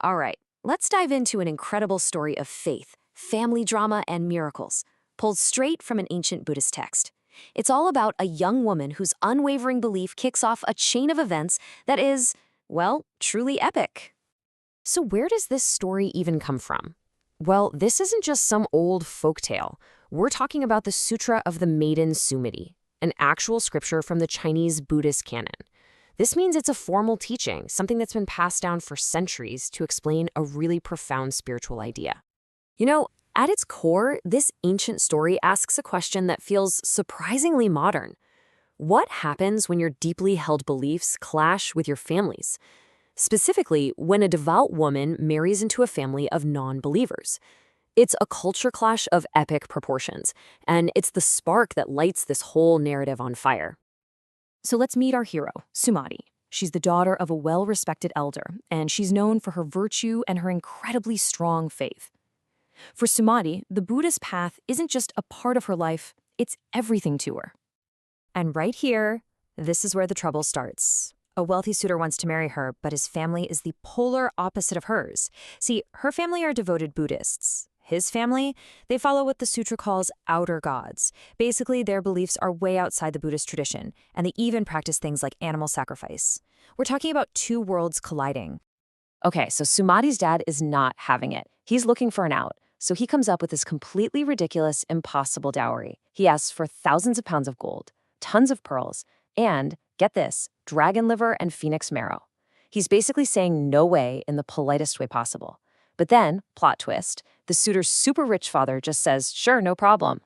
All right, let's dive into an incredible story of faith, family drama, and miracles, pulled straight from an ancient Buddhist text. It's all about a young woman whose unwavering belief kicks off a chain of events that is, well, truly epic. So where does this story even come from? Well, this isn't just some old folktale. We're talking about the Sutra of the Maiden Sumati, an actual scripture from the Chinese Buddhist canon. This means it's a formal teaching, something that's been passed down for centuries to explain a really profound spiritual idea. You know, at its core, this ancient story asks a question that feels surprisingly modern. What happens when your deeply held beliefs clash with your family's? Specifically, when a devout woman marries into a family of non-believers. It's a culture clash of epic proportions, and it's the spark that lights this whole narrative on fire. So let's meet our hero, Sumati. She's the daughter of a well-respected elder, and she's known for her virtue and her incredibly strong faith. For Sumati, the Buddhist path isn't just a part of her life, it's everything to her. And right here, this is where the trouble starts. A wealthy suitor wants to marry her, but his family is the polar opposite of hers. See, her family are devoted Buddhists. His family, they follow what the sutra calls outer gods. Basically, their beliefs are way outside the Buddhist tradition, and they even practice things like animal sacrifice. We're talking about two worlds colliding. Okay, so Sumati's dad is not having it. He's looking for an out. So he comes up with this completely ridiculous, impossible dowry. He asks for thousands of pounds of gold, tons of pearls, and, get this, dragon liver and phoenix marrow. He's basically saying no way in the politest way possible. But then, plot twist, the suitor's super rich father just says, sure, no problem.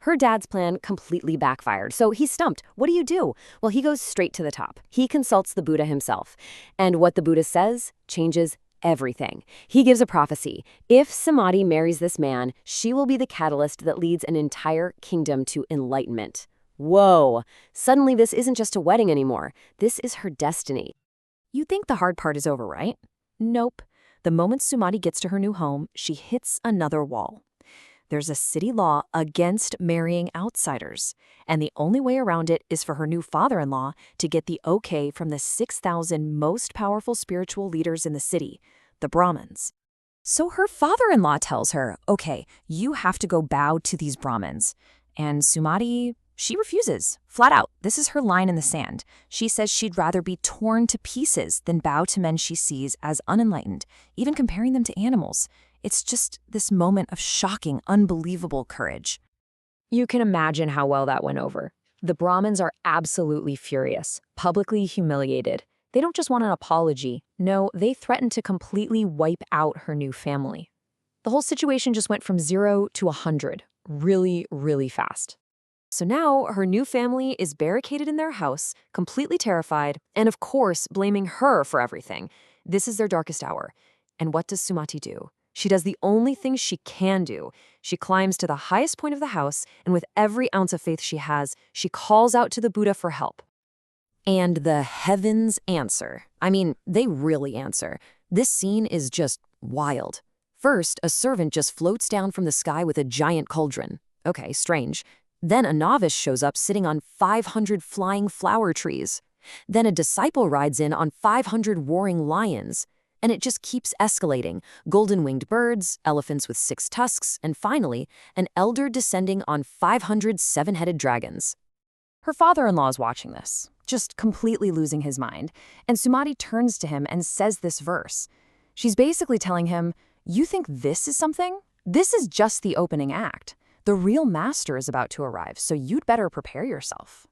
Her dad's plan completely backfired, so he's stumped. What do you do? Well, he goes straight to the top. He consults the Buddha himself. And what the Buddha says changes everything. He gives a prophecy. If Sumati marries this man, she will be the catalyst that leads an entire kingdom to enlightenment. Whoa! Suddenly this isn't just a wedding anymore. This is her destiny. You think the hard part is over, right? Nope. The moment Sumati gets to her new home, she hits another wall. There's a city law against marrying outsiders, and the only way around it is for her new father-in-law to get the okay from the 6,000 most powerful spiritual leaders in the city, the Brahmins. So her father-in-law tells her, okay, you have to go bow to these Brahmins. And Sumati, she refuses, flat out. This is her line in the sand. She says she'd rather be torn to pieces than bow to men she sees as unenlightened, even comparing them to animals. It's just this moment of shocking, unbelievable courage. You can imagine how well that went over. The Brahmins are absolutely furious, publicly humiliated. They don't just want an apology. No, they threaten to completely wipe out her new family. The whole situation just went from 0 to 100, really, really fast. So now her new family is barricaded in their house, completely terrified, and of course blaming her for everything. This is their darkest hour. And what does Sumati do? She does the only thing she can do. She climbs to the highest point of the house, and with every ounce of faith she has, she calls out to the Buddha for help. And the heavens answer. I mean, they really answer. This scene is just wild. First, a servant just floats down from the sky with a giant cauldron. Okay, strange. Then a novice shows up sitting on 500 flying flower trees. Then a disciple rides in on 500 roaring lions. And it just keeps escalating. Golden-winged birds, elephants with 6 tusks, and finally, an elder descending on 500 seven-headed dragons. Her father-in-law is watching this, just completely losing his mind, and Sumati turns to him and says this verse. She's basically telling him, you think this is something? This is just the opening act. The real master is about to arrive, so you'd better prepare yourself.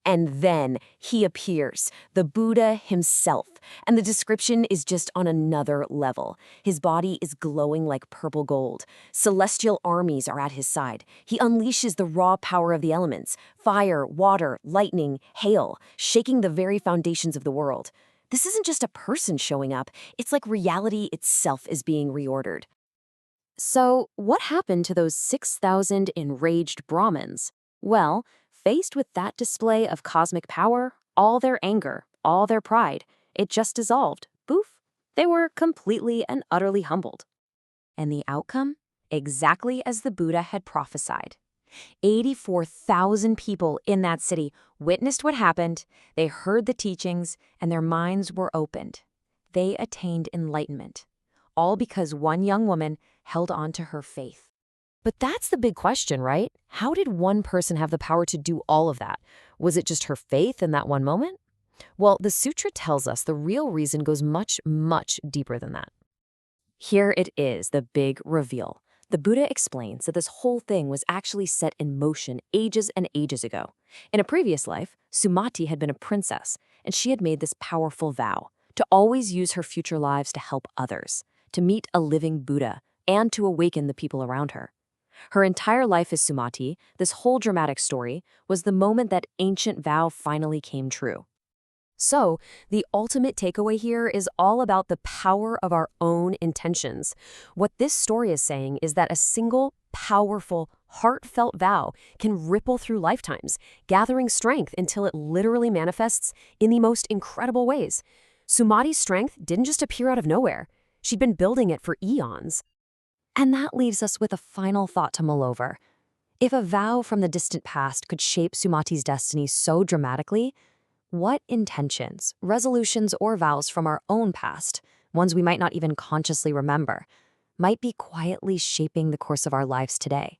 And then he appears, the Buddha himself, and the description is just on another level. His body is glowing like purple gold. Celestial armies are at his side. He unleashes the raw power of the elements, fire, water, lightning, hail, shaking the very foundations of the world. This isn't just a person showing up, it's like reality itself is being reordered. So what happened to those 6,000 enraged Brahmins? Well, faced with that display of cosmic power, all their anger, all their pride, it just dissolved. Boof. They were completely and utterly humbled. And the outcome? Exactly as the Buddha had prophesied. 84,000 people in that city witnessed what happened, they heard the teachings, and their minds were opened. they attained enlightenment. All because one young woman held on to her faith. But that's the big question, right? How did one person have the power to do all of that? Was it just her faith in that one moment? Well, the Sutra tells us the real reason goes much, much deeper than that. Here it is, the big reveal. The Buddha explains that this whole thing was actually set in motion ages and ages ago. In a previous life, Sumati had been a princess, and she had made this powerful vow to always use her future lives to help others, to meet a living Buddha, and to awaken the people around her. Her entire life as Sumati, this whole dramatic story, was the moment that ancient vow finally came true. So, the ultimate takeaway here is all about the power of our own intentions. What this story is saying is that a single, powerful, heartfelt vow can ripple through lifetimes, gathering strength until it literally manifests in the most incredible ways. Sumati's strength didn't just appear out of nowhere. She'd been building it for eons. And that leaves us with a final thought to mull over. If a vow from the distant past could shape Sumati's destiny so dramatically, what intentions, resolutions, or vows from our own past, ones we might not even consciously remember, might be quietly shaping the course of our lives today?